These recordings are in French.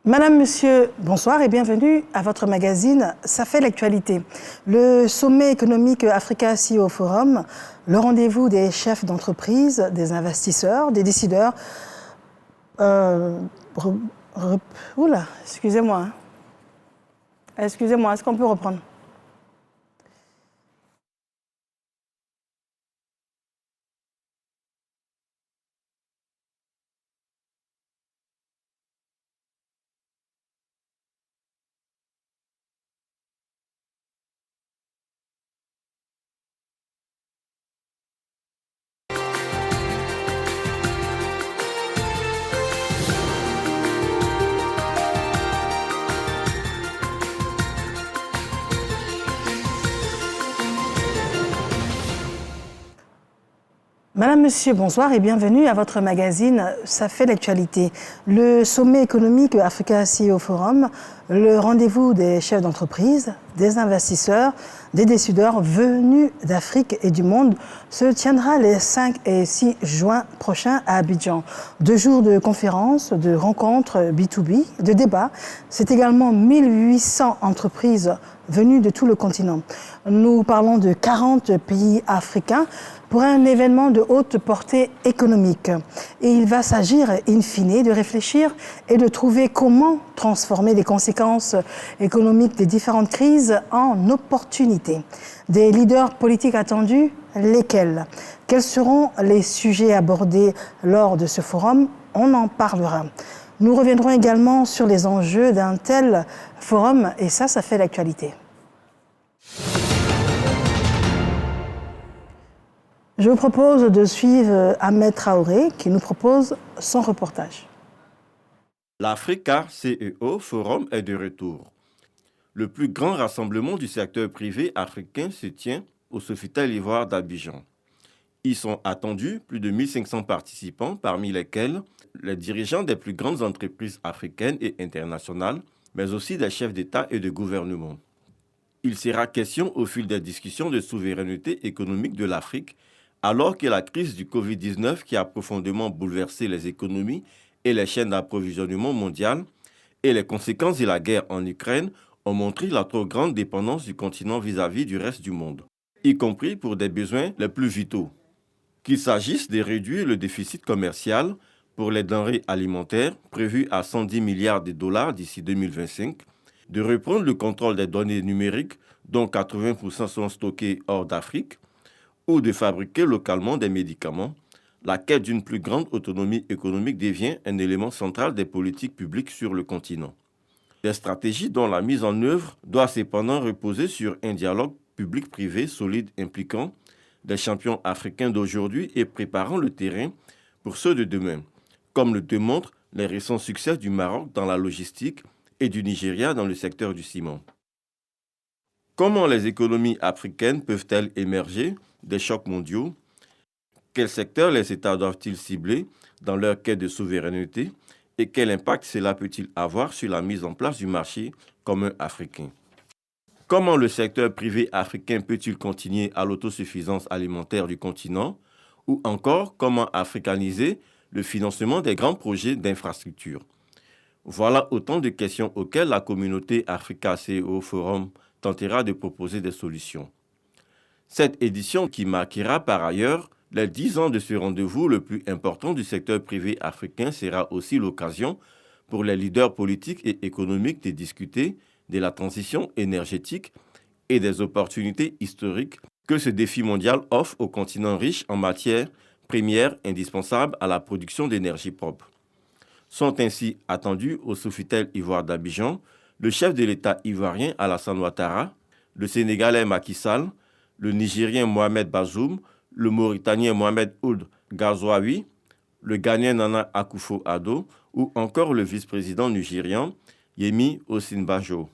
Madame, Monsieur, bonsoir et bienvenue à votre magazine Ça fait l'actualité. Le sommet économique Africa CEO Forum, le rendez-vous des chefs d'entreprise, des investisseurs, des décideurs. Oula, excusez-moi. Excusez-moi, est-ce qu'on peut reprendre? Madame, Monsieur, bonsoir et bienvenue à votre magazine Ça fait l'actualité. Le sommet économique Africa CEO Forum, le rendez-vous des chefs d'entreprise, des investisseurs, des décideurs venus d'Afrique et du monde se tiendra les 5 et 6 juin prochains à Abidjan. 2 jours de conférences, de rencontres B2B, de débats. C'est également 1800 entreprises venues de tout le continent. Nous parlons de 40 pays africains pour un événement de haute portée économique. Et il va s'agir, in fine, de réfléchir et de trouver comment transformer les conséquences économiques des différentes crises en opportunités. Des leaders politiques attendus, lesquels? Quels seront les sujets abordés lors de ce forum? On en parlera. Nous reviendrons également sur les enjeux d'un tel forum et ça fait l'actualité. Je vous propose de suivre Ahmed Traoré qui nous propose son reportage. L'Africa CEO Forum est de retour. Le plus grand rassemblement du secteur privé africain se tient au Sofitel Ivoire d'Abidjan. Y sont attendus plus de 1500 participants, parmi lesquels les dirigeants des plus grandes entreprises africaines et internationales, mais aussi des chefs d'État et de gouvernement. Il sera question au fil des discussions de souveraineté économique de l'Afrique, alors que la crise du Covid-19 qui a profondément bouleversé les économies et les chaînes d'approvisionnement mondiales et les conséquences de la guerre en Ukraine ont montré la trop grande dépendance du continent vis-à-vis du reste du monde, y compris pour des besoins les plus vitaux. Qu'il s'agisse de réduire le déficit commercial pour les denrées alimentaires prévu à 110 milliards de dollars d'ici 2025, de reprendre le contrôle des données numériques dont 80% sont stockées hors d'Afrique, ou de fabriquer localement des médicaments, la quête d'une plus grande autonomie économique devient un élément central des politiques publiques sur le continent. Des stratégies dont la mise en œuvre doit cependant reposer sur un dialogue public-privé solide impliquant des champions africains d'aujourd'hui et préparant le terrain pour ceux de demain, comme le démontrent les récents succès du Maroc dans la logistique et du Nigeria dans le secteur du ciment. Comment les économies africaines peuvent-elles émerger des chocs mondiaux? Quels secteurs les États doivent-ils cibler dans leur quête de souveraineté et quel impact cela peut-il avoir sur la mise en place du marché commun africain? Comment le secteur privé africain peut-il continuer à l'autosuffisance alimentaire du continent? Ou encore, comment africaniser le financement des grands projets d'infrastructure? Voilà autant de questions auxquelles la communauté Africa CEO Forum tentera de proposer des solutions. Cette édition, qui marquera par ailleurs les 10 ans de ce rendez-vous le plus important du secteur privé africain, sera aussi l'occasion pour les leaders politiques et économiques de discuter de la transition énergétique et des opportunités historiques que ce défi mondial offre au continent riche en matières premières indispensables à la production d'énergie propre. Sont ainsi attendus au Sofitel Ivoire d'Abidjan le chef de l'État ivoirien Alassane Ouattara, le Sénégalais Macky Sall, le Nigérien Mohamed Bazoum, le Mauritanien Mohamed Ould Ghazouaoui, le Ghanéen Nana Akufo-Addo ou encore le vice-président nigérian Yemi Osinbajo.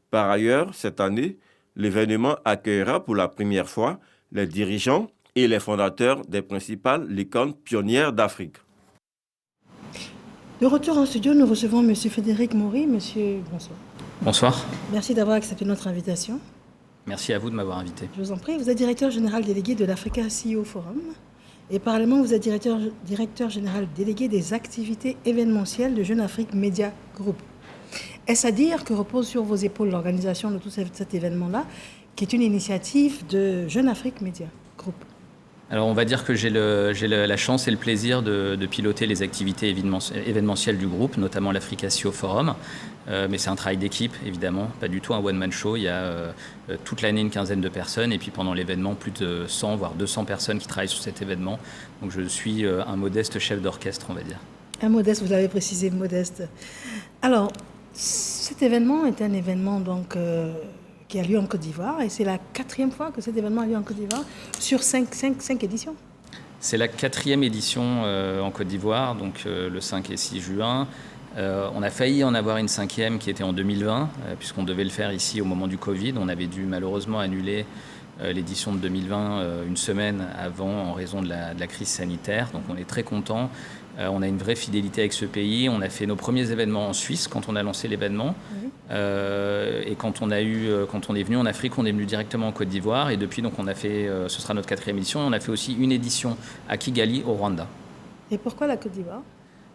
Par ailleurs, cette année, l'événement accueillera pour la première fois les dirigeants et les fondateurs des principales licornes pionnières d'Afrique. De retour en studio, nous recevons M. Frédéric Maury. Monsieur, bonsoir. Bonsoir. Merci d'avoir accepté notre invitation. Merci à vous de m'avoir invité. Je vous en prie. Vous êtes directeur général délégué de l'Africa CEO Forum. Et parallèlement, vous êtes directeur général délégué des activités événementielles de Jeune Afrique Media Group. Est-ce à dire que repose sur vos épaules l'organisation de tout cet événement-là, qui est une initiative de Jeune Afrique Media Group? Alors on va dire que j'ai la chance et le plaisir de piloter les activités événementielles du groupe, notamment l'Africa CEO Forum. Mais c'est un travail d'équipe, évidemment, pas du tout un one-man show. Il y a toute l'année une quinzaine de personnes et puis pendant l'événement, plus de 100 voire 200 personnes qui travaillent sur cet événement. Donc je suis un modeste chef d'orchestre, on va dire. Un modeste, vous l'avez précisé, modeste. Alors, cet événement est un événement donc, qui a lieu en Côte d'Ivoire et c'est la 4e fois que cet événement a lieu en Côte d'Ivoire sur 5 éditions. C'est la 4e édition en Côte d'Ivoire, donc le 5 et 6 juin. On a failli en avoir une 5e qui était en 2020, puisqu'on devait le faire ici au moment du Covid. On avait dû malheureusement annuler l'édition de 2020 une semaine avant en raison de la crise sanitaire. Donc on est très contents. On a une vraie fidélité avec ce pays. On a fait nos premiers événements en Suisse quand on a lancé l'événement. Et quand on est venu en Afrique, on est venu directement en Côte d'Ivoire. Et depuis, donc, on a fait, ce sera notre 4e édition. Et on a fait aussi une édition à Kigali, au Rwanda. Et pourquoi la Côte d'Ivoire ?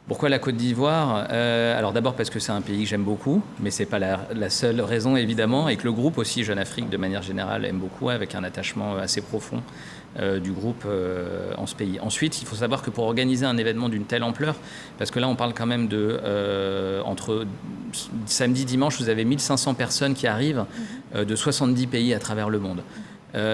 Pourquoi la Côte d'Ivoire ? Alors d'abord parce que c'est un pays que j'aime beaucoup, mais ce n'est pas la seule raison évidemment, et que le groupe aussi, Jeune Afrique, de manière générale, aime beaucoup, avec un attachement assez profond du groupe en ce pays. Ensuite, il faut savoir que pour organiser un événement d'une telle ampleur, parce que là on parle quand même de, entre samedi, dimanche, vous avez 1500 personnes qui arrivent de 70 pays à travers le monde.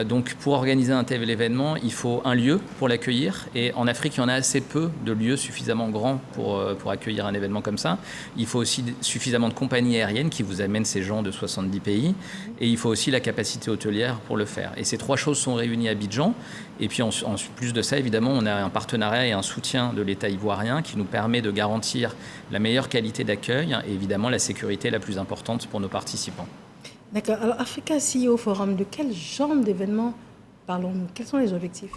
Donc pour organiser un tel événement, il faut un lieu pour l'accueillir. Et en Afrique, il y en a assez peu de lieux suffisamment grands pour accueillir un événement comme ça. Il faut aussi suffisamment de compagnies aériennes qui vous amènent ces gens de 70 pays. Et il faut aussi la capacité hôtelière pour le faire. Et ces 3 choses sont réunies à Abidjan. Et puis en plus de ça, évidemment, on a un partenariat et un soutien de l'État ivoirien qui nous permet de garantir la meilleure qualité d'accueil et évidemment la sécurité la plus importante pour nos participants. D'accord. Alors, Africa CEO Forum, de quel genre d'événement parlons-nous ? Quels sont les objectifs ?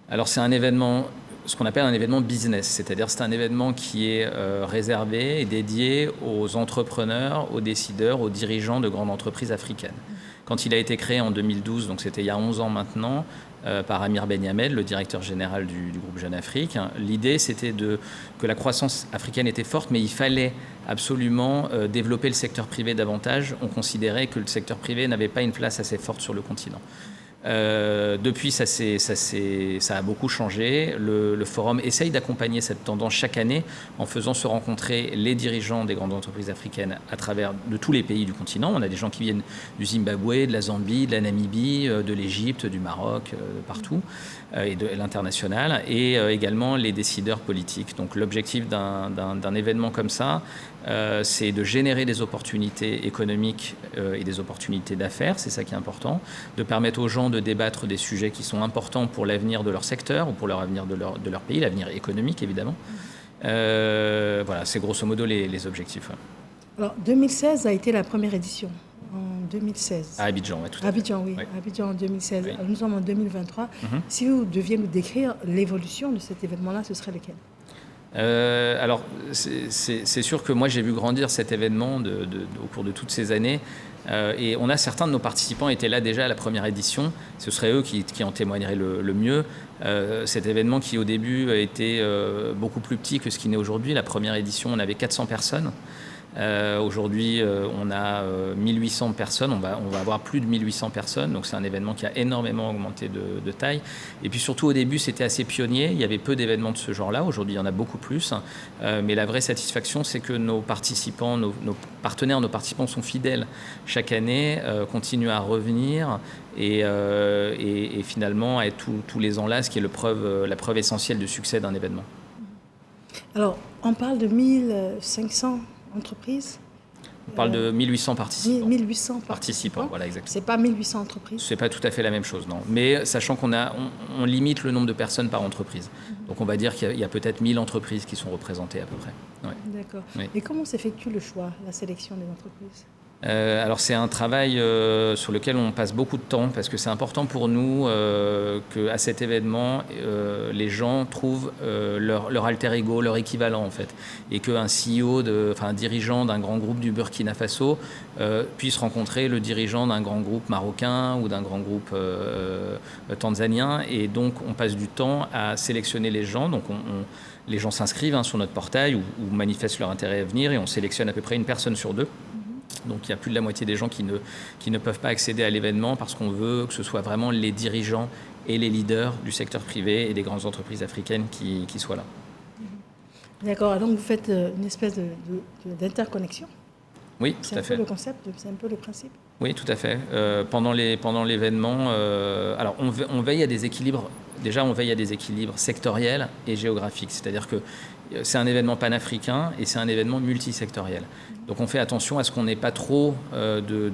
Alors, c'est un événement, ce qu'on appelle un événement business, c'est-à-dire c'est un événement qui est réservé et dédié aux entrepreneurs, aux décideurs, aux dirigeants de grandes entreprises africaines. Quand il a été créé en 2012, donc c'était il y a 11 ans maintenant, par Amir Ben Yamed, le directeur général du groupe Jeune Afrique. L'idée, c'était que la croissance africaine était forte, mais il fallait absolument développer le secteur privé davantage. On considérait que le secteur privé n'avait pas une place assez forte sur le continent. Depuis, ça a beaucoup changé. Le forum essaye d'accompagner cette tendance chaque année en faisant se rencontrer les dirigeants des grandes entreprises africaines à travers de tous les pays du continent. On a des gens qui viennent du Zimbabwe, de la Zambie, de la Namibie, de l'Égypte, du Maroc, de partout, et de l'international, et également les décideurs politiques. Donc l'objectif d'un événement comme ça, c'est de générer des opportunités économiques et des opportunités d'affaires, c'est ça qui est important, de permettre aux gens de débattre des sujets qui sont importants pour l'avenir de leur secteur ou pour l'avenir de leur pays, l'avenir économique évidemment. Voilà, c'est grosso modo les objectifs. Ouais. Alors, 2016 a été la première édition. En 2016. À Abidjan, oui, tout à fait. Abidjan, oui. Oui. Abidjan en 2016. Oui. Alors, nous sommes en 2023. Si vous deviez nous décrire l'évolution de cet événement-là, ce serait lequel ? Alors, c'est sûr que moi, j'ai vu grandir cet événement au cours de toutes ces années. Et on a certains de nos participants étaient là déjà à la première édition. Ce seraient eux qui en témoigneraient le mieux. Cet événement qui, au début, était beaucoup plus petit que ce qu'il n'est aujourd'hui. La première édition, on avait 400 personnes. Aujourd'hui, on a 1800 personnes, on va avoir plus de 1800 personnes, donc c'est un événement qui a énormément augmenté de taille. Et puis surtout au début, c'était assez pionnier, il y avait peu d'événements de ce genre-là, aujourd'hui il y en a beaucoup plus, mais la vraie satisfaction, c'est que nos participants, nos partenaires, nos participants sont fidèles chaque année, continuent à revenir et finalement à être tous les ans là, ce qui est la preuve essentielle du succès d'un événement. Alors, on parle de 1500 entreprises. On parle de 1800 participants. 1800 participants, voilà, exactement. C'est pas 1800 entreprises. C'est pas tout à fait la même chose, non. Mais sachant qu'on limite le nombre de personnes par entreprise. Donc on va dire qu'il y a peut-être 1000 entreprises qui sont représentées à peu près. Ouais. D'accord. Oui. Et comment s'effectue le choix, la sélection des entreprises ? Alors c'est un travail sur lequel on passe beaucoup de temps parce que c'est important pour nous qu'à cet événement, les gens trouvent leur alter ego, leur équivalent en fait. Et qu'un CEO, un dirigeant d'un grand groupe du Burkina Faso puisse rencontrer le dirigeant d'un grand groupe marocain ou d'un grand groupe tanzanien. Et donc on passe du temps à sélectionner les gens. Donc les gens s'inscrivent sur notre portail ou manifestent leur intérêt à venir et on sélectionne à peu près une personne sur deux. Donc il y a plus de la moitié des gens qui ne peuvent pas accéder à l'événement parce qu'on veut que ce soit vraiment les dirigeants et les leaders du secteur privé et des grandes entreprises africaines qui soient là. D'accord, donc vous faites une espèce d'interconnexion. Oui, tout à fait. C'est un peu le concept, c'est un peu le principe. Oui, tout à fait. Pendant l'événement, alors on veille à des équilibres. Déjà, on veille à des équilibres sectoriels et géographiques. C'est-à-dire que c'est un événement panafricain et c'est un événement multisectoriel. Donc on fait attention à ce qu'on n'ait pas trop de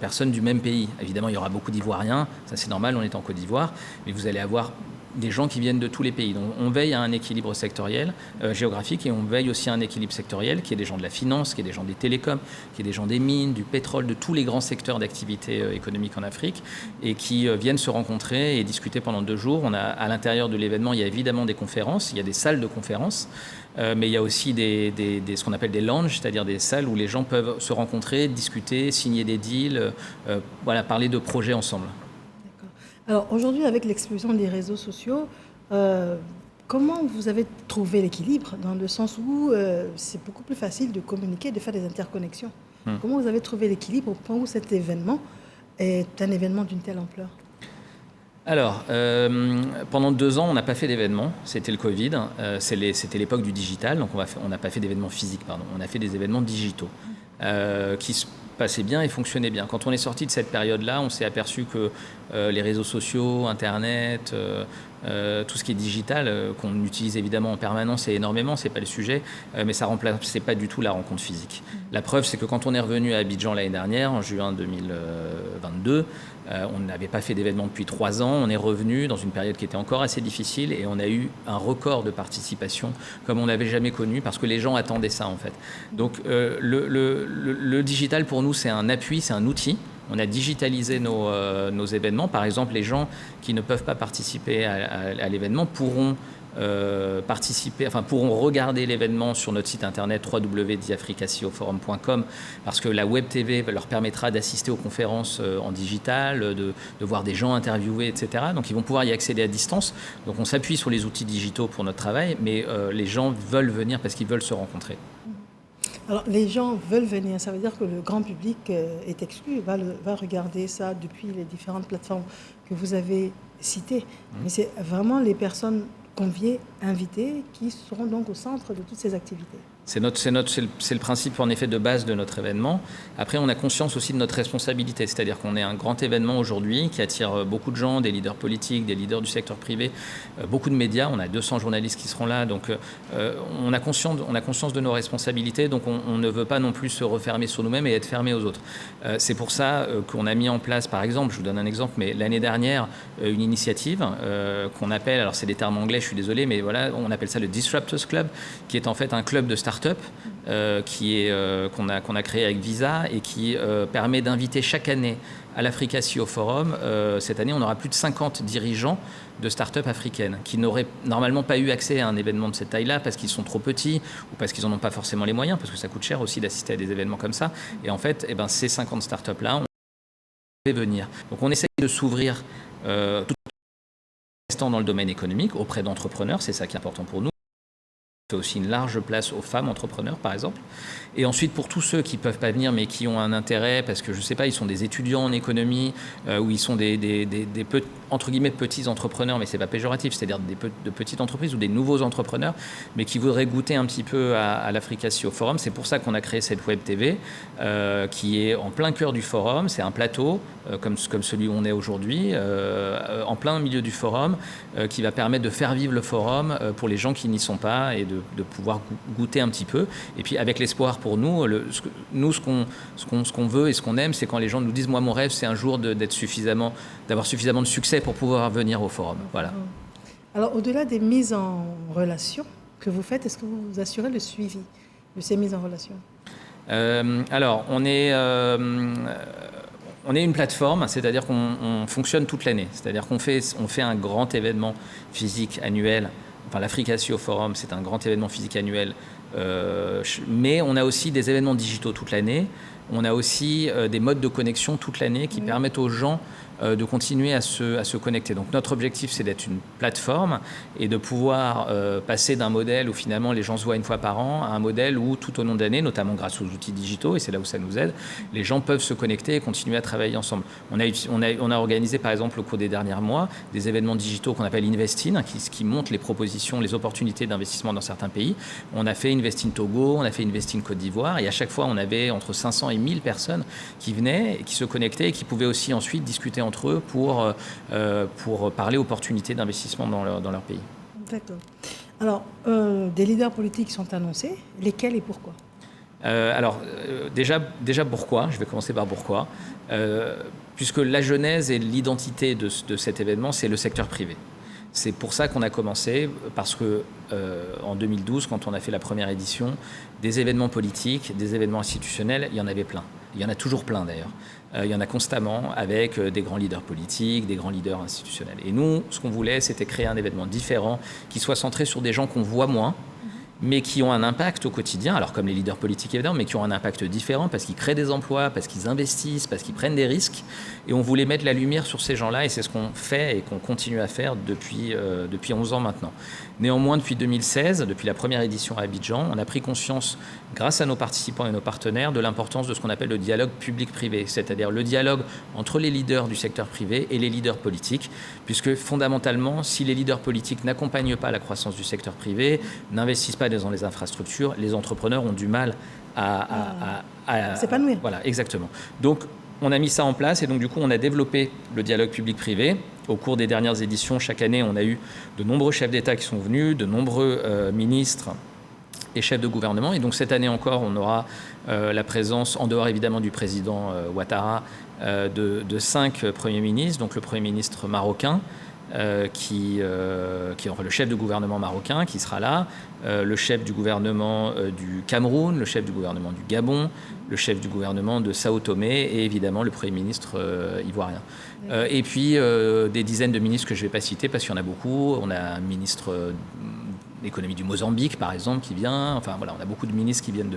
personnes du même pays. Évidemment, il y aura beaucoup d'Ivoiriens, ça c'est normal, on est en Côte d'Ivoire, mais vous allez avoir des gens qui viennent de tous les pays. Donc on veille à un équilibre sectoriel, géographique, et on veille aussi à un équilibre sectoriel qui est des gens de la finance, qui est des gens des télécoms, qui est des gens des mines, du pétrole, de tous les grands secteurs d'activité économique en Afrique, et qui viennent se rencontrer et discuter pendant 2 jours. À l'intérieur de l'événement, il y a évidemment des conférences, il y a des salles de conférences, mais il y a aussi ce qu'on appelle des lounges, c'est-à-dire des salles où les gens peuvent se rencontrer, discuter, signer des deals, parler de projets ensemble. Alors aujourd'hui, avec l'explosion des réseaux sociaux, comment vous avez trouvé l'équilibre dans le sens où c'est beaucoup plus facile de communiquer, de faire des interconnexions. Comment vous avez trouvé l'équilibre au point où cet événement est un événement d'une telle ampleur? Alors, pendant 2 ans, on n'a pas fait d'événements. C'était le Covid. C'était l'époque du digital. Donc, on n'a pas fait d'événements physiques, pardon. On a fait des événements digitaux qui se passaient bien et fonctionnaient bien. Quand on est sorti de cette période-là, on s'est aperçu que les réseaux sociaux, Internet, tout ce qui est digital, qu'on utilise évidemment en permanence et énormément, c'est pas le sujet, mais ça remplaçait pas du tout la rencontre physique. La preuve, c'est que quand on est revenu à Abidjan l'année dernière, en juin 2022, on n'avait pas fait d'événement depuis 3 ans, on est revenu dans une période qui était encore assez difficile et on a eu un record de participation comme on n'avait jamais connu parce que les gens attendaient ça en fait. Donc le digital pour nous c'est un appui, c'est un outil. On a digitalisé nos événements. Par exemple, les gens qui ne peuvent pas participer à l'événement pourront pourront regarder l'événement sur notre site internet www.africasioforum.com parce que la web TV leur permettra d'assister aux conférences en digital, de voir des gens interviewés, etc. Donc ils vont pouvoir y accéder à distance. Donc on s'appuie sur les outils digitaux pour notre travail, mais les gens veulent venir parce qu'ils veulent se rencontrer. Alors, les gens veulent venir, ça veut dire que le grand public est exclu, va regarder ça depuis les différentes plateformes que vous avez citées. Mais c'est vraiment les personnes conviées, invitées, qui seront donc au centre de toutes ces activités. C'est le principe en effet de base de notre événement. Après, on a conscience aussi de notre responsabilité, c'est-à-dire qu'on est un grand événement aujourd'hui qui attire beaucoup de gens, des leaders politiques, des leaders du secteur privé, beaucoup de médias. On a 200 journalistes qui seront là, donc on a conscience de nos responsabilités, donc on ne veut pas non plus se refermer sur nous-mêmes et être fermé aux autres. C'est pour ça qu'on a mis en place, par exemple, je vous donne un exemple, mais l'année dernière, une initiative qu'on appelle, alors c'est des termes anglais, je suis désolé, mais voilà, on appelle ça le Disruptors Club, qui est en fait un club de start-up qu'on a créé avec Visa et qui permet d'inviter chaque année à l'Africa CEO Forum. Cette année, on aura plus de 50 dirigeants de start-up africaines qui n'auraient normalement pas eu accès à un événement de cette taille-là parce qu'ils sont trop petits ou parce qu'ils n'en ont pas forcément les moyens, parce que ça coûte cher aussi d'assister à des événements comme ça. Et en fait, ces 50 start-up-là, on fait venir. Donc on essaie de s'ouvrir tout en restant dans le domaine économique auprès d'entrepreneurs, c'est ça qui est important pour nous. fait aussi une large place aux femmes entrepreneurs, par exemple. Et ensuite, pour tous ceux qui ne peuvent pas venir, mais qui ont un intérêt, parce que, je ne sais pas, ils sont des étudiants en économie, ou ils sont entre guillemets, petits entrepreneurs, mais ce n'est pas péjoratif, c'est-à-dire de petites entreprises ou des nouveaux entrepreneurs, mais qui voudraient goûter un petit peu à l'Africa CEO Forum. C'est pour ça qu'on a créé cette web TV, qui est en plein cœur du forum. C'est un plateau, comme celui où on est aujourd'hui, en plein milieu du forum, qui va permettre de faire vivre le forum pour les gens qui n'y sont pas et de pouvoir goûter un petit peu. Et puis avec l'espoir pour nous, ce qu'on veut et ce qu'on aime, c'est quand les gens nous disent, moi mon rêve c'est un jour d'avoir suffisamment de succès pour pouvoir venir au forum. Voilà. Alors au-delà des mises en relation que vous faites, est-ce que vous assurez le suivi de ces mises en relation ? Alors, on est une plateforme, c'est-à-dire qu'on fonctionne toute l'année. C'est-à-dire qu'on fait un grand événement physique annuel. Enfin, l'Africa CEO Forum, c'est un grand événement physique annuel. Mais on a aussi des événements digitaux toute l'année. On a aussi des modes de connexion toute l'année qui permettent aux gens de continuer à se connecter. Donc notre objectif, c'est d'être une plateforme et de pouvoir passer d'un modèle où finalement les gens se voient une fois par an à un modèle où tout au long de l'année, notamment grâce aux outils digitaux, et c'est là où ça nous aide, les gens peuvent se connecter et continuer à travailler ensemble. On a organisé par exemple au cours des derniers mois des événements digitaux qu'on appelle Investin, qui montrent les propositions, les opportunités d'investissement dans certains pays. On a fait Investin Togo, on a fait Investin Côte d'Ivoire, et à chaque fois on avait entre 500 et 1000 personnes qui venaient, qui se connectaient et qui pouvaient aussi ensuite discuter entre eux pour parler opportunités d'investissement dans leur pays. D'accord. Alors, des leaders politiques sont annoncés. Lesquels et pourquoi ? Déjà pourquoi ? Je vais commencer par pourquoi. Puisque la genèse et l'identité de cet événement, c'est le secteur privé. C'est pour ça qu'on a commencé, parce que en 2012, quand on a fait la première édition, des événements politiques, des événements institutionnels, il y en avait plein. Il y en a toujours plein d'ailleurs. Il y en a constamment avec des grands leaders politiques, des grands leaders institutionnels. Et nous, ce qu'on voulait, c'était créer un événement différent, qui soit centré sur des gens qu'on voit moins, mais qui ont un impact au quotidien, alors comme les leaders politiques évidemment, mais qui ont un impact différent parce qu'ils créent des emplois, parce qu'ils investissent, parce qu'ils prennent des risques. Et on voulait mettre la lumière sur ces gens-là, et c'est ce qu'on fait et qu'on continue à faire depuis 11 ans maintenant. Néanmoins, depuis 2016, depuis la première édition à Abidjan, on a pris conscience, grâce à nos participants et nos partenaires, de l'importance de ce qu'on appelle le dialogue public-privé, c'est-à-dire le dialogue entre les leaders du secteur privé et les leaders politiques, puisque fondamentalement, si les leaders politiques n'accompagnent pas la croissance du secteur privé, n'investissent pas dans les infrastructures, les entrepreneurs ont du mal à s'épanouir. Voilà, exactement. Donc, on a mis ça en place et donc du coup, on a développé le dialogue public-privé. Au cours des dernières éditions, chaque année, on a eu de nombreux chefs d'État qui sont venus, de nombreux ministres et chefs de gouvernement. Et donc cette année encore, on aura la présence, en dehors évidemment du président Ouattara, de 5 premiers ministres, donc le premier ministre marocain, qui est le chef de gouvernement marocain qui sera là, le chef du gouvernement du Cameroun, le chef du gouvernement du Gabon, le chef du gouvernement de Sao Tomé et évidemment le Premier ministre ivoirien. Et puis des dizaines de ministres que je ne vais pas citer parce qu'il y en a beaucoup. On a un ministre l'économie du Mozambique, par exemple, qui vient. Enfin, voilà, on a beaucoup de ministres qui viennent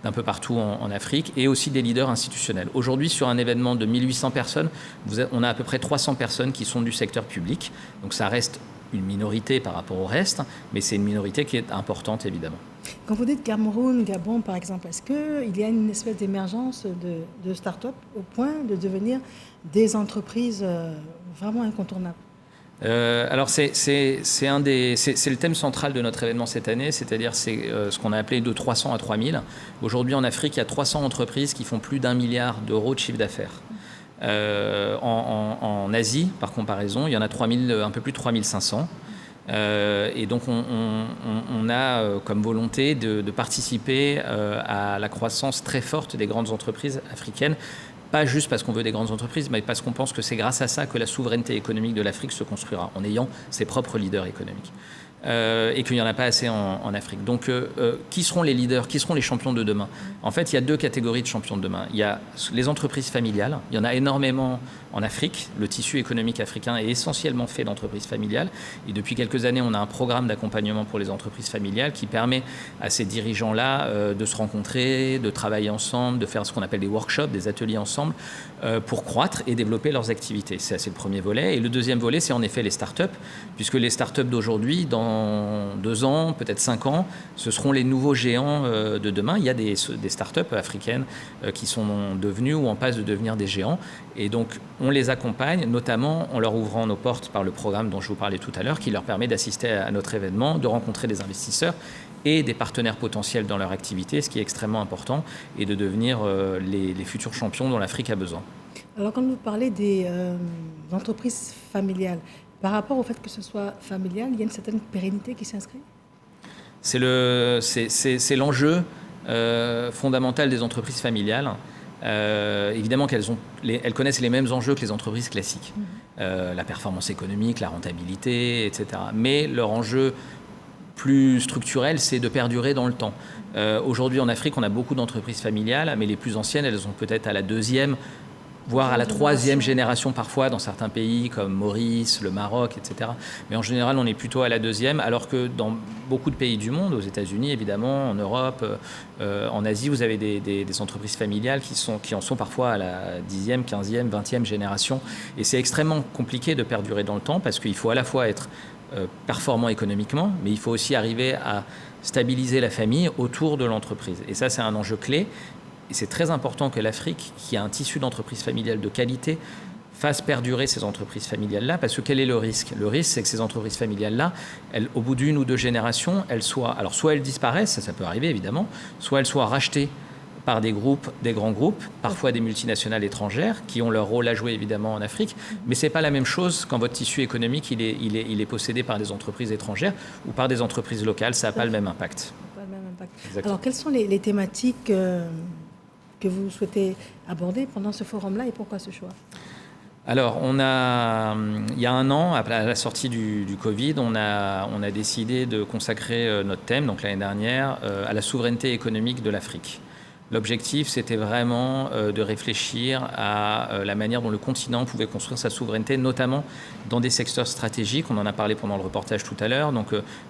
d'un peu partout en Afrique et aussi des leaders institutionnels. Aujourd'hui, sur un événement de 1800 personnes, on a à peu près 300 personnes qui sont du secteur public. Donc, ça reste une minorité par rapport au reste, mais c'est une minorité qui est importante, évidemment. Quand vous dites Cameroun, Gabon, par exemple, est-ce qu'il y a une espèce d'émergence de start-up au point de devenir des entreprises vraiment incontournables ? Alors c'est le thème central de notre événement cette année, c'est-à-dire ce qu'on a appelé de 300 à 3000. Aujourd'hui en Afrique, il y a 300 entreprises qui font plus d'1 milliard d'euros de chiffre d'affaires. En Asie, par comparaison, il y en a un peu plus de 3500. Et donc on a comme volonté de participer à la croissance très forte des grandes entreprises africaines. Pas juste parce qu'on veut des grandes entreprises, mais parce qu'on pense que c'est grâce à ça que la souveraineté économique de l'Afrique se construira, en ayant ses propres leaders économiques. Et qu'il n'y en a pas assez en Afrique. Donc, qui seront les leaders, qui seront les champions de demain ? En fait, il y a 2 catégories de champions de demain. Il y a les entreprises familiales. Il y en a énormément en Afrique. Le tissu économique africain est essentiellement fait d'entreprises familiales. Et depuis quelques années, on a un programme d'accompagnement pour les entreprises familiales qui permet à ces dirigeants-là de se rencontrer, de travailler ensemble, de faire ce qu'on appelle des workshops, des ateliers ensemble, pour croître et développer leurs activités. C'est le premier volet. Et le deuxième volet, c'est en effet les startups, puisque les startups d'aujourd'hui, dans 2 ans, peut-être 5 ans, ce seront les nouveaux géants de demain. Il y a des startups africaines qui sont devenues ou en passe de devenir des géants. Et donc, on les accompagne, notamment en leur ouvrant nos portes par le programme dont je vous parlais tout à l'heure, qui leur permet d'assister à notre événement, de rencontrer des investisseurs et des partenaires potentiels dans leur activité, ce qui est extrêmement important, et de devenir les futurs champions dont l'Afrique a besoin. Alors, quand vous parlez des entreprises familiales, par rapport au fait que ce soit familial, il y a une certaine pérennité qui s'inscrit ? C'est l'enjeu fondamental des entreprises familiales. Évidemment qu'elles connaissent les mêmes enjeux que les entreprises classiques. La performance économique, la rentabilité, etc. Mais leur enjeu plus structurel, c'est de perdurer dans le temps. Aujourd'hui, en Afrique, on a beaucoup d'entreprises familiales, mais les plus anciennes, elles sont peut-être à la deuxième, voire à la troisième génération parfois dans certains pays comme Maurice, le Maroc, etc. Mais en général, on est plutôt à la deuxième, alors que dans beaucoup de pays du monde, aux États-Unis évidemment, en Europe, en Asie, vous avez des entreprises familiales qui en sont parfois à la 10e, 15e, 20e génération. Et c'est extrêmement compliqué de perdurer dans le temps parce qu'il faut à la fois être performant économiquement, mais il faut aussi arriver à stabiliser la famille autour de l'entreprise. Et ça, c'est un enjeu clé. Et c'est très important que l'Afrique, qui a un tissu d'entreprises familiales de qualité, fasse perdurer ces entreprises familiales-là, parce que quel est le risque ? Le risque, c'est que ces entreprises familiales-là, au bout d'une ou deux générations, soit elles disparaissent, ça peut arriver évidemment, soit elles soient rachetées par des groupes, des grands groupes, parfois des multinationales étrangères, qui ont leur rôle à jouer évidemment en Afrique, mais ce n'est pas la même chose quand votre tissu économique il est possédé par des entreprises étrangères ou par des entreprises locales, ça n'a pas le même impact. Pas le même impact. Exactement. Alors, quelles sont les thématiques que vous souhaitez aborder pendant ce forum-là et pourquoi ce choix ? Alors, il y a un an, à la sortie du Covid, on a décidé de consacrer notre thème, donc l'année dernière, à la souveraineté économique de l'Afrique. L'objectif, c'était vraiment de réfléchir à la manière dont le continent pouvait construire sa souveraineté, notamment dans des secteurs stratégiques. On en a parlé pendant le reportage tout à l'heure. Donc,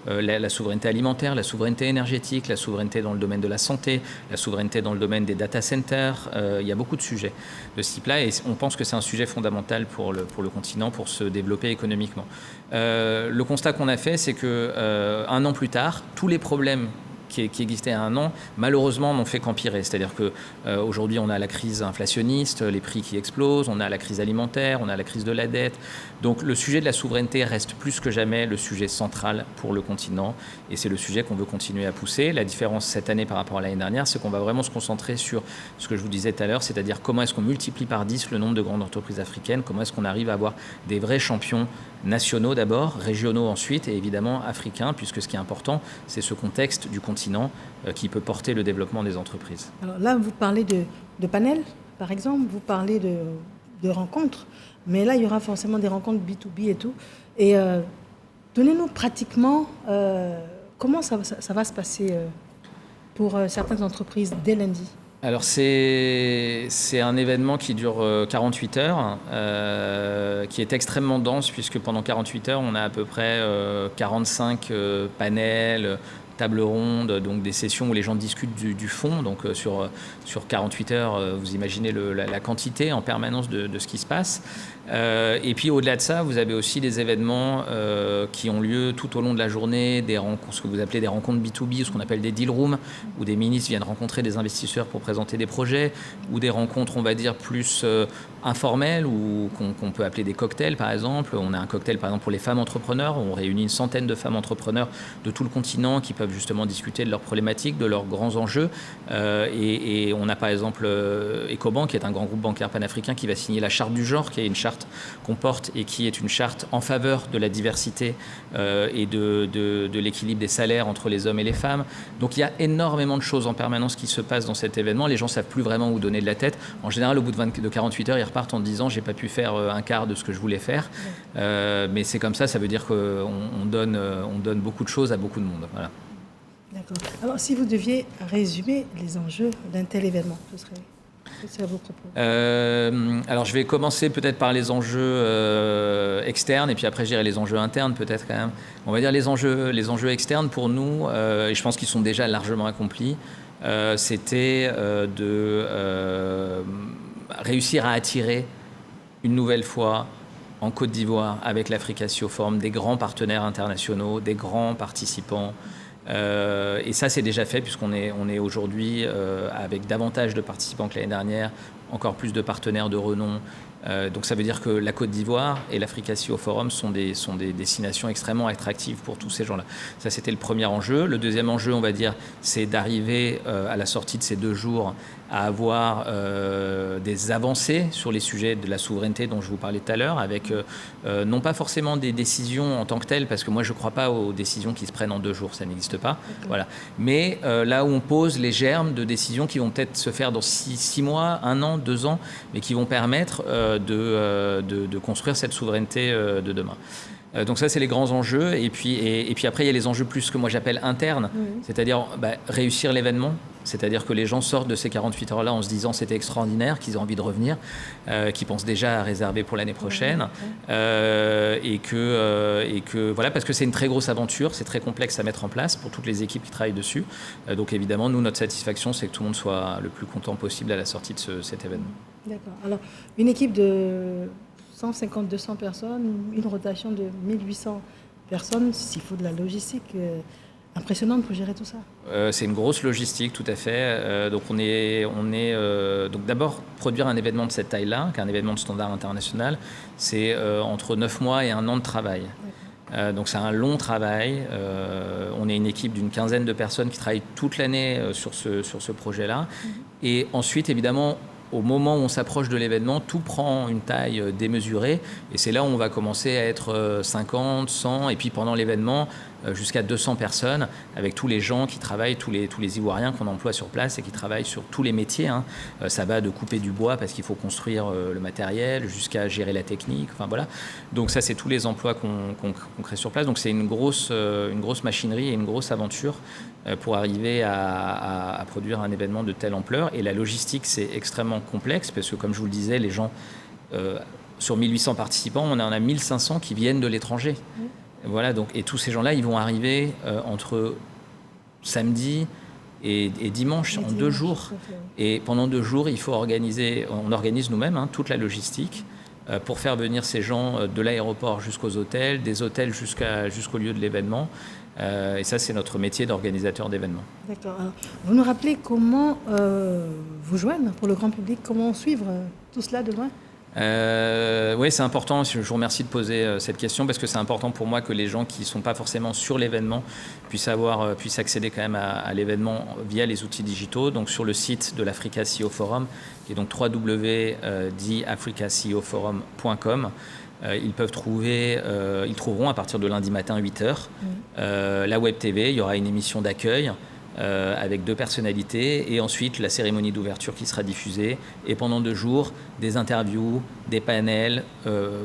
la souveraineté alimentaire, la souveraineté énergétique, la souveraineté dans le domaine de la santé, la souveraineté dans le domaine des data centers. Il y a beaucoup de sujets de ce type-là et on pense que c'est un sujet fondamental pour le continent, pour se développer économiquement. Le constat qu'on a fait, c'est que un an plus tard, tous les problèmes qui existait à un an, malheureusement, n'ont fait qu'empirer. C'est-à-dire qu'aujourd'hui, on a la crise inflationniste, les prix qui explosent, on a la crise alimentaire, on a la crise de la dette. Donc le sujet de la souveraineté reste plus que jamais le sujet central pour le continent et c'est le sujet qu'on veut continuer à pousser. La différence cette année par rapport à l'année dernière, c'est qu'on va vraiment se concentrer sur ce que je vous disais tout à l'heure, c'est-à-dire comment est-ce qu'on multiplie par 10 le nombre de grandes entreprises africaines, comment est-ce qu'on arrive à avoir des vrais champions nationaux d'abord, régionaux ensuite et évidemment africains, puisque ce qui est important, c'est ce contexte du continent qui peut porter le développement des entreprises. Alors là, vous parlez de panels, par exemple, vous parlez de rencontres, mais là, il y aura forcément des rencontres B2B et tout. Et donnez-nous pratiquement comment ça va se passer pour certaines entreprises dès lundi. Alors c'est un événement qui dure 48 heures, qui est extrêmement dense puisque pendant 48 heures, on a à peu près 45 panels, tables rondes, donc des sessions où les gens discutent du fond. Donc sur 48 heures, vous imaginez la quantité en permanence de ce qui se passe. Et puis au-delà de ça, vous avez aussi des événements qui ont lieu tout au long de la journée, des rencontres, ce que vous appelez des rencontres B2B, ou ce qu'on appelle des deal rooms, où des ministres viennent rencontrer des investisseurs pour présenter des projets, ou des rencontres, on va dire, plus informelles, ou qu'on peut appeler des cocktails, par exemple. On a un cocktail, par exemple, pour les femmes entrepreneurs, où on réunit une centaine de femmes entrepreneurs de tout le continent qui peuvent justement discuter de leurs problématiques, de leurs grands enjeux. Et on a, par exemple, Ecobank, qui est un grand groupe bancaire panafricain, qui va signer la charte du genre, qui est une charte qu'on porte et qui est une charte en faveur de la diversité et de l'équilibre des salaires entre les hommes et les femmes. Donc il y a énormément de choses en permanence qui se passent dans cet événement. Les gens ne savent plus vraiment où donner de la tête. En général, au bout de 48 heures, ils repartent en disant « j'ai pas pu faire un quart de ce que je voulais faire ». Mais c'est comme ça veut dire qu'on donne beaucoup de choses à beaucoup de monde. Voilà. D'accord. Alors si vous deviez résumer les enjeux d'un tel événement, ce serait... C'est à vos propos. Alors je vais commencer peut-être par les enjeux externes et puis après je dirai les enjeux internes peut-être quand même. On va dire les enjeux externes pour nous, et je pense qu'ils sont déjà largement accomplis, c'était de réussir à attirer une nouvelle fois en Côte d'Ivoire avec l'Africacio Forum des grands partenaires internationaux, des grands participants. Et ça, c'est déjà fait puisqu'on est aujourd'hui avec davantage de participants que l'année dernière, encore plus de partenaires de renom. Donc ça veut dire que la Côte d'Ivoire et l'Africacio Forum sont des destinations extrêmement attractives pour tous ces gens-là. Ça, c'était le premier enjeu. Le deuxième enjeu, on va dire, c'est d'arriver à la sortie de ces 2 jours à avoir des avancées sur les sujets de la souveraineté dont je vous parlais tout à l'heure, avec non pas forcément des décisions en tant que telles, parce que moi je ne crois pas aux décisions qui se prennent en 2 jours, ça n'existe pas. Okay. Voilà. Mais là où on pose les germes de décisions qui vont peut-être se faire dans 6 mois, 1 an, 2 ans, mais qui vont permettre de construire cette souveraineté de demain. Donc ça, c'est les grands enjeux. Et puis après, il y a les enjeux plus que moi j'appelle internes, c'est-à-dire réussir l'événement. C'est-à-dire que les gens sortent de ces 48 heures-là en se disant c'était extraordinaire, qu'ils ont envie de revenir, qu'ils pensent déjà à réserver pour l'année prochaine. Et que voilà, parce que c'est une très grosse aventure, c'est très complexe à mettre en place pour toutes les équipes qui travaillent dessus. Donc évidemment, nous, notre satisfaction, c'est que tout le monde soit le plus content possible à la sortie de cet événement. D'accord. Alors, une équipe de 150-200 personnes, une rotation de 1800 personnes, s'il faut de la logistique impressionnante pour gérer tout ça. C'est une grosse logistique, tout à fait. Donc donc d'abord, produire un événement de cette taille-là, qui est un événement de standard international, c'est entre 9 mois et 1 an de travail. Donc c'est un long travail. On est une équipe d'une quinzaine de personnes qui travaillent toute l'année sur ce projet-là. Et ensuite, évidemment, au moment où on s'approche de l'événement, tout prend une taille démesurée. Et c'est là où on va commencer à être 50, 100, et puis pendant l'événement, jusqu'à 200 personnes, avec tous les gens qui travaillent, tous les Ivoiriens qu'on emploie sur place et qui travaillent sur tous les métiers. Ça va de couper du bois parce qu'il faut construire le matériel, jusqu'à gérer la technique. Enfin, voilà. Donc ça, c'est tous les emplois qu'on crée sur place. Donc c'est une grosse machinerie et une grosse aventure pour arriver à produire un événement de telle ampleur. Et la logistique, c'est extrêmement complexe parce que, comme je vous le disais, les gens, sur 1800 participants, on en a 1500 qui viennent de l'étranger. Voilà, donc, et tous ces gens-là, ils vont arriver entre samedi et dimanche, en 2 jours. Et pendant 2 jours, il faut on organise nous-mêmes toute la logistique pour faire venir ces gens de l'aéroport jusqu'aux hôtels, des hôtels jusqu'au lieu de l'événement. Et ça, c'est notre métier d'organisateur d'événements. D'accord. Alors, vous nous rappelez comment vous joindre pour le grand public, comment suivre tout cela de loin? Oui, c'est important. Je vous remercie de poser cette question parce que c'est important pour moi que les gens qui ne sont pas forcément sur l'événement puissent accéder quand même à l'événement via les outils digitaux. Donc sur le site de l'Africa CEO Forum, qui est donc www.africaceoforum.com. Ils trouveront à partir de lundi matin à 8h la Web TV. Il y aura une émission d'accueil avec 2 personnalités et ensuite la cérémonie d'ouverture qui sera diffusée et pendant 2 jours des interviews, des panels,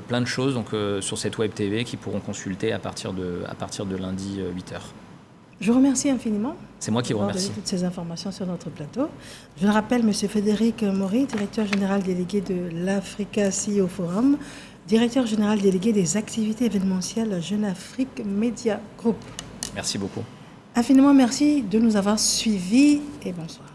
plein de choses donc, sur cette Web TV qui pourront consulter à partir de lundi 8h. Je vous remercie infiniment. C'est moi qui vous remercie. D'avoir donné toutes ces informations sur notre plateau. Je le rappelle, M. Frédéric Maury, directeur général délégué de l'Africa CEO Forum, directeur général délégué des activités événementielles Jeune Afrique Media Group. Merci beaucoup. Infiniment merci de nous avoir suivis et bonsoir.